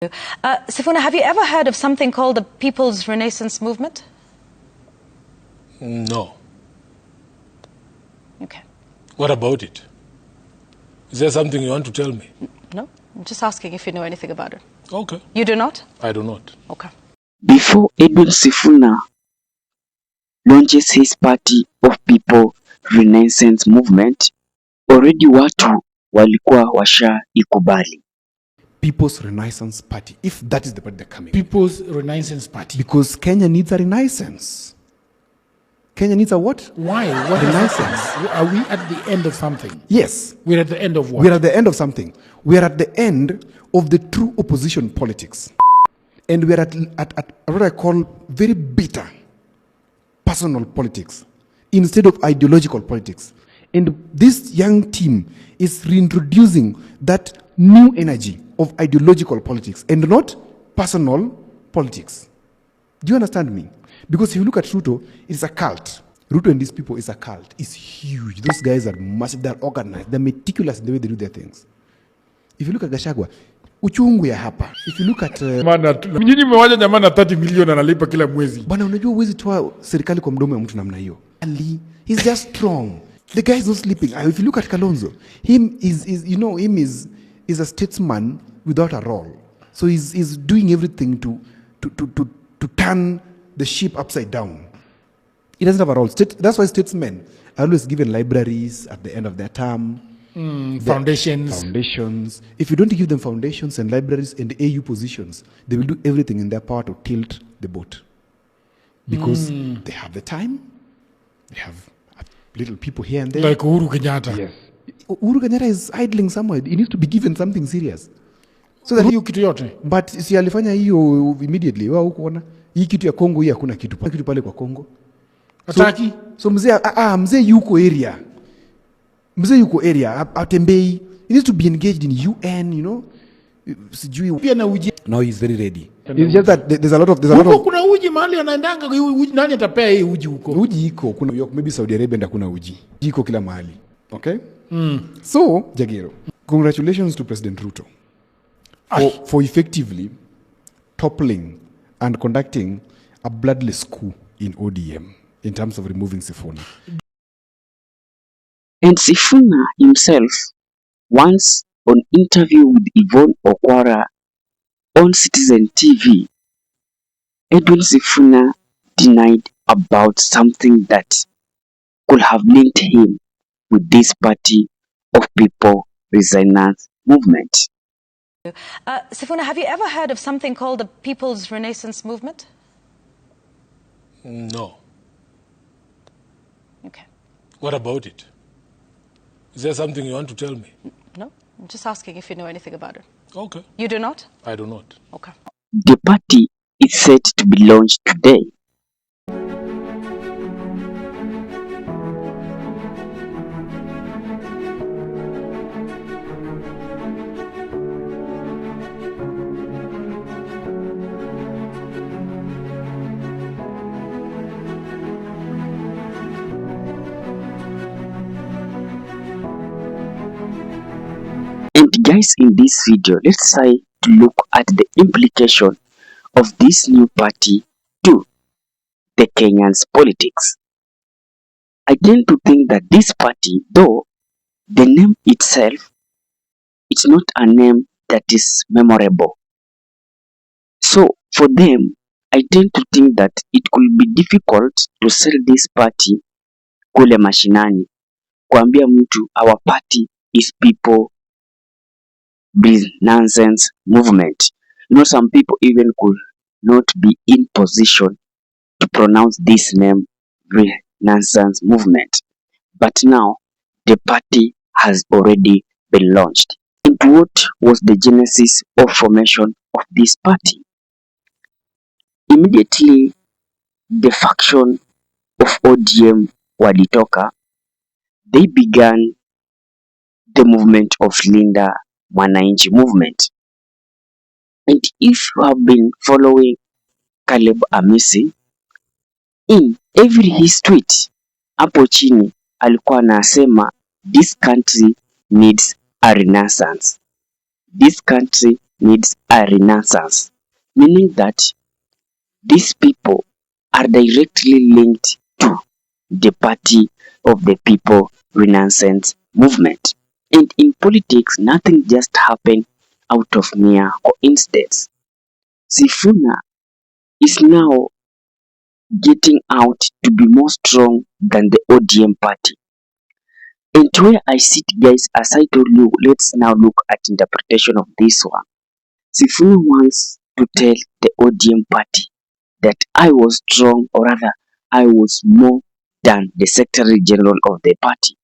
Sifuna, have you ever heard of something called the People's Renaissance Movement? No. Okay. What about it? Is there something you want to tell me? No, I'm just asking if you know anything about it. Okay. You do not? I do not. Okay. Before Edwin Sifuna launches his party of People Renaissance Movement, already watu walikuwa washa ikubali. People's Renaissance Party, if that is the party they're coming. People's Renaissance Party. Because Kenya needs a renaissance. Kenya needs a what? Why? What Renaissance. Are we at the end of something? Yes. We're at the end of what? We're at the end of something. We're at the end of the true opposition politics. And we're at what I call very bitter personal politics instead of ideological politics. And this young team is reintroducing that new energy of ideological politics and not personal politics. Do you understand me? Because if you look at Ruto, it's a cult. Ruto and these people is a cult. It's huge. Those guys are massive. They're organized. They're meticulous in the way they do their things. If you look at Gachagua, uchungu ya hapa. If you look at nyinyi mmewaja jamaa na 30 milioni analipa kila mwezi. Bwana, unajua uwezi toa serikali kwa mdomo ya mtu namna hiyo. He's just strong. The guy is not sleeping. If you look at Kalonzo, him is a statesman without a role. So he's doing everything to turn the ship upside down. He doesn't have a role. That's why statesmen are always given libraries at the end of their term. Foundations. If you don't give them foundations and libraries and AU positions, they will do everything in their power to tilt the boat. Because they have the time, they have little people here and there. Like Uhuru Kenyatta. Yes. Uhuru Kenyatta is idling somewhere. He needs to be given something serious. So that hiyo kitu yote. But si alifanya hiyo immediately. Wao hukuona hii kitu ya Kongo hii hakuna kitu. Kitu pale kwa Kongo. Ataki. So mzee yuko area. Mzee yuko area atembei. He needs to be engaged in UN, you know. Sijui pia na uji. Now he's very ready. It's just that there's a lot of kuna uji mahali anaendanga uji, nani atapea hii uji huko? Uji iko kuna maybe Saudi Arabia ndio kuna uji. Iko kila mahali. Okay? So, Jagiro, congratulations to President Ruto for effectively toppling and conducting a bloodless coup in ODM in terms of removing Sifuna. And Sifuna himself, once on interview with Yvonne Okwara on Citizen TV, Edwin Sifuna denied about something that could have linked him with this party of People Renaissance Movement. Sifuna, have you ever heard of something called the People's Renaissance Movement? No. Okay. What about it? Is there something you want to tell me? No, I'm just asking if you know anything about it. Okay. You do not? I do not. Okay. The party is set to be launched today. And guys, in this video, let's try to look at the implication of this new party to the Kenyans' politics. I tend to think that this party, though the name itself, it's not a name that is memorable. So for them, I tend to think that it could be difficult to sell this party kule mashinani. Kuambia mtu our party is People Renaissance Movement. You know, some people even could not be in position to pronounce this name, Renaissance Movement. But now, the party has already been launched. And what was the genesis of formation of this party? Immediately, the faction of ODM walitoka, they began the movement of Linda Mwananchi movement. And if you have been following Caleb Amisi, in every his tweet hapo chini alikuwa anasema this country needs a renaissance. This country needs a renaissance, meaning that these people are directly linked to the Party of the People Renaissance movement. And in politics, nothing just happened out of mere coincidence. Sifuna is now getting out to be more strong than the ODM party. And where I sit, guys, as I told you, let's now look at interpretation of this one. Sifuna wants to tell the ODM party that I was strong, or rather, I was more than the Secretary General of the party.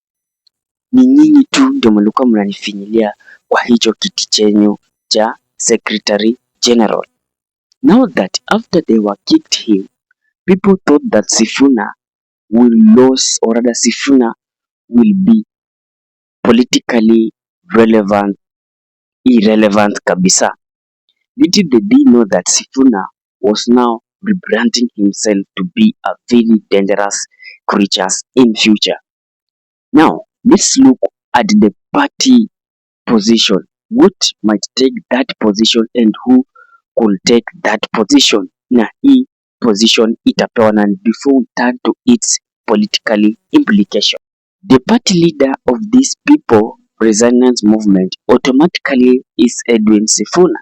Ni nyinyi tu ndio mlikuwa mnanifinyilia kwa hicho kiti chenyu cha Secretary General. Now that after they were kicked him, people thought that Sifuna will lose, or rather Sifuna will be politically irrelevant kabisa. Little did they know that Sifuna was now rebranding himself to be a very dangerous creature in future. Now, let's look at the party position. What might take that position and who could take that position? Na hii position itapewa nani before we turn to its political implication. The party leader of this people resistance movement automatically is Edwin Sifuna.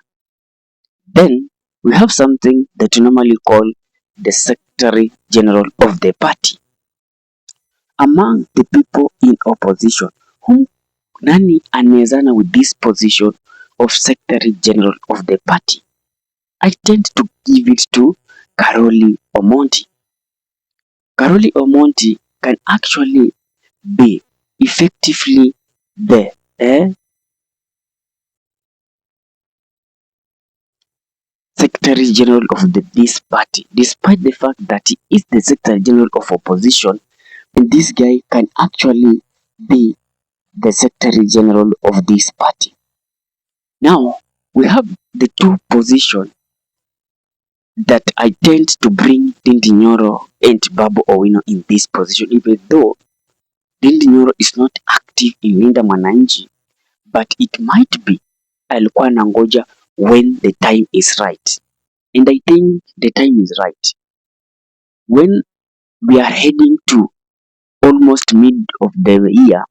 Then we have something that we normally call the Secretary General of the party. Among the people in opposition, whom nani anawezana with this position of Secretary General of the party? I tend to give it to Karoli Omonti. Karoli Omonti can actually be effectively the Secretary General of this party, despite the fact that he is the Secretary General of opposition, and this guy can actually be the Secretary General of this party. Now, we have the two positions that I tend to bring Ndindi Nyoro and Babu Owino in this position, even though Ndindi Nyoro is not active in Linda Mwananchi, but it might be alikuwa nangoja when the time is right. And I think the time is right. When we are heading to almost mid of the year,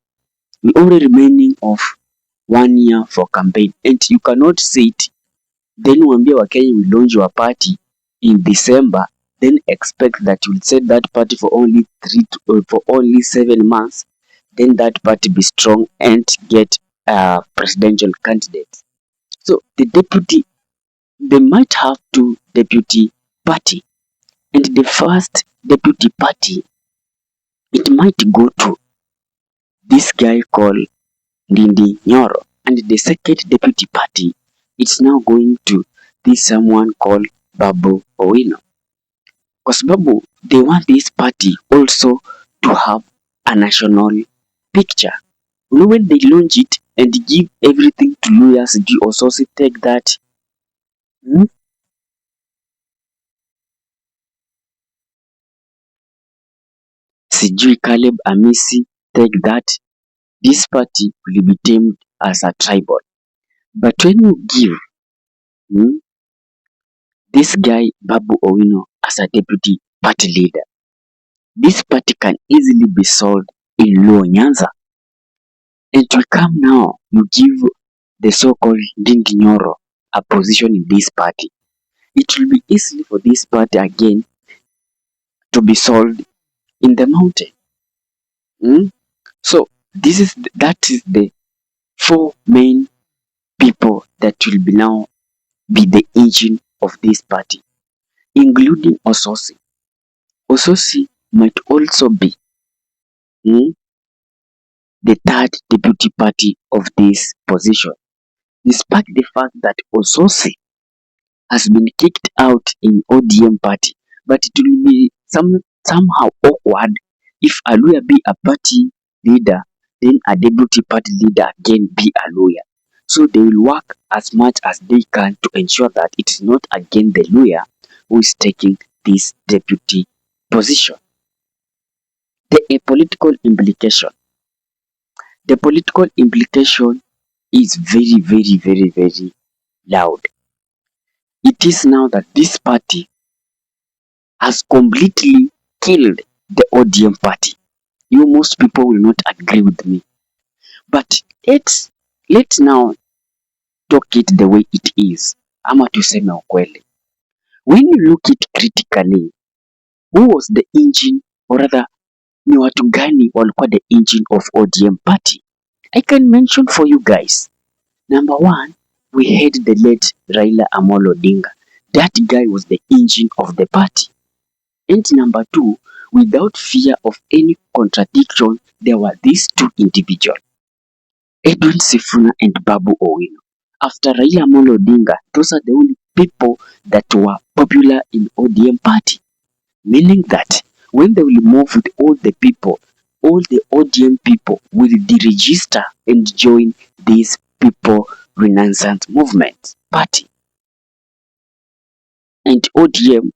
we only remaining of 1 year for campaign, and you cannot say it then uambie Wakenya will launch your party in December, then expect that you will set that party for only 7 months, then that party be strong and get a presidential candidate. So they might have two deputy party, and the first deputy party, it might go to this guy called Ndindi Nyoro, and the second deputy party, it's now going to this someone called Babu Owino, kwa sababu they want this party also to have a national picture. You know, when they launch it and give everything to lawyers, do also take that sijui Caleb Amisi take that, this party will be termed as a tribal. But when you give this guy Babu Owino as a deputy party leader, this party can easily be solved in Luo Nyanza. And we come now, you give the so-called Ndindi Nyoro a position in this party. It will be easy for this party again to be solved in the mountain. So that is the four main people that will be now be the engine of this party, including Ososi. Ososi might also be the third deputy party of this position, despite the fact that Ososi has been kicked out in ODM party. But it will be somehow awkward if a lawyer be a party leader, then a deputy party leader again be a lawyer. So they will work as much as they can to ensure that it is not again the lawyer who is taking this deputy position. The political implication. The political implication is very, very, very, very loud. It is now that this party has completely killed the ODM party. You most people will not agree with me. But let's now talk it the way it is. Ama tuseme ukweli. When you look it critically, who was the engine, or rather ni watu gani walikuwa the engine of ODM party? I can mention for you guys. Number one, we had the late Raila Amolo Odinga. That guy was the engine of the party. And number two, without fear of any contradiction, there were these two individuals, Edwin Sifuna and Babu Owino. After Raila Amolo Odinga, those are the only people that were popular in ODM party. Meaning that when they will move with all the people, all the ODM people will deregister and join this people renaissance movement party. And ODM,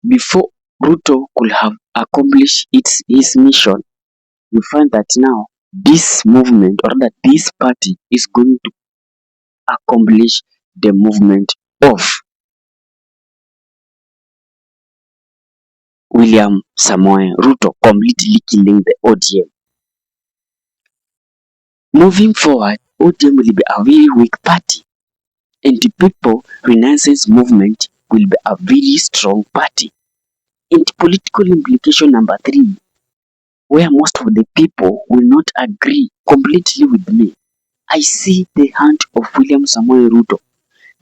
before Ruto could have accomplished his mission, you find that now this movement, or that this party, is going to accomplish the movement of William Samoei Ruto, completely killing the ODM. Moving forward, ODM will be a very weak party, and the people renaissance movement will be a very strong party. And political implication number three, where most of the people will not agree completely with me, I see the hand of William Samoei Ruto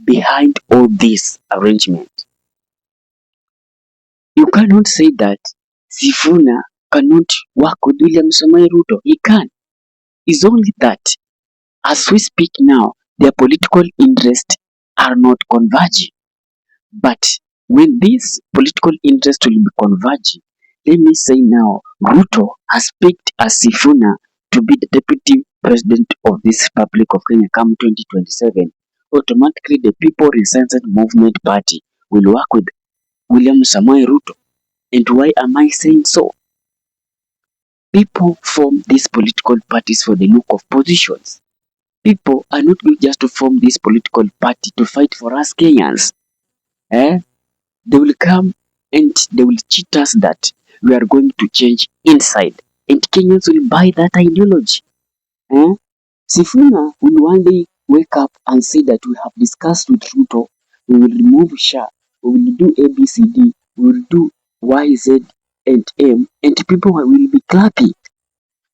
behind all this arrangement. You cannot say that Sifuna cannot work with William Samoei Ruto. He can. It's only that as we speak now, their political interests are not converging. But when these political interests will be converging, let me say now, Ruto has picked as Sifuna to be the deputy president of this Republic of Kenya come 2027. Automatically, the People Renaissance Movement Party will work with William Samoei Ruto. And why am I saying so? People form these political parties for the look of positions. People are not going just to form this political party to fight for us Kenyans. They will come and they will cheat us that we are going to change inside. And Kenyans will buy that ideology. Sifuna will one day wake up and say that we have discussed with Ruto, we will remove SHA, we will do ABCD, we will do YZ and M, and people will be clapping.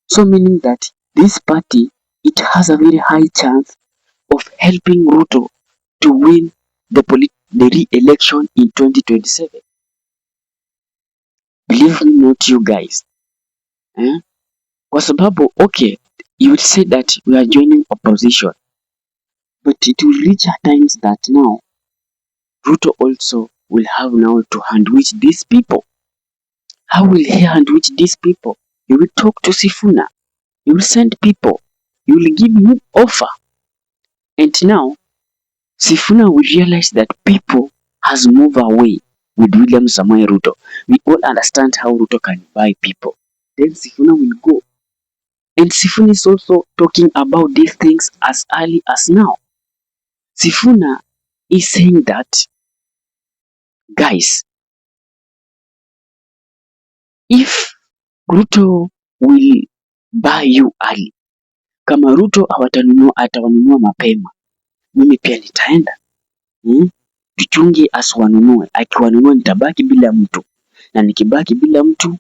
So meaning that this party, it has a very high chance of helping Ruto to win the re-election in 2027. Believe me not you guys. Kwa sababu, okay, you would say that we are joining opposition, but it will reach at times that now Ruto also will have now to handwich these people. How will he handwich these people? He will talk to Sifuna. He will send people. He will give him offer. And now Sifuna will realize that people has moved away with William Samoei Ruto. We all understand how Ruto can buy people. Then Sifuna will go. And Sifuna is also talking about these things as early as now. Sifuna is saying that, guys, if Ruto will buy you early, kama Ruto atawanunua mapema, mimi pia nitaenda. Tuchunge asiwanunue. Akiwanunua nitabaki bila mtu, na nikibaki bila mtu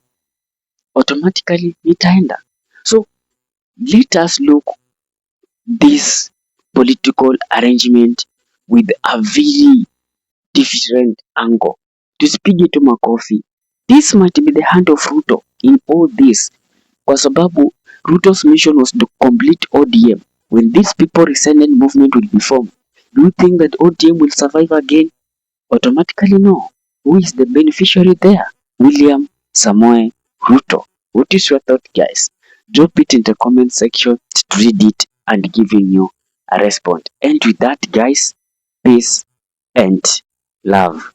automatically nitaenda. So let us look this political arrangement with a very different angle. Tusipige tu makofi. This might be the hand of Ruto in all this, kwa sababu Ruto's mission was to complete ODM. When these people rescinded movement will be formed, do you think that ODM will survive again? Automatically no. Who is the beneficiary there? William Samoei Ruto. What is your thought, guys? Drop it in the comment section to read it and giving you a response. And with that, guys, peace and love.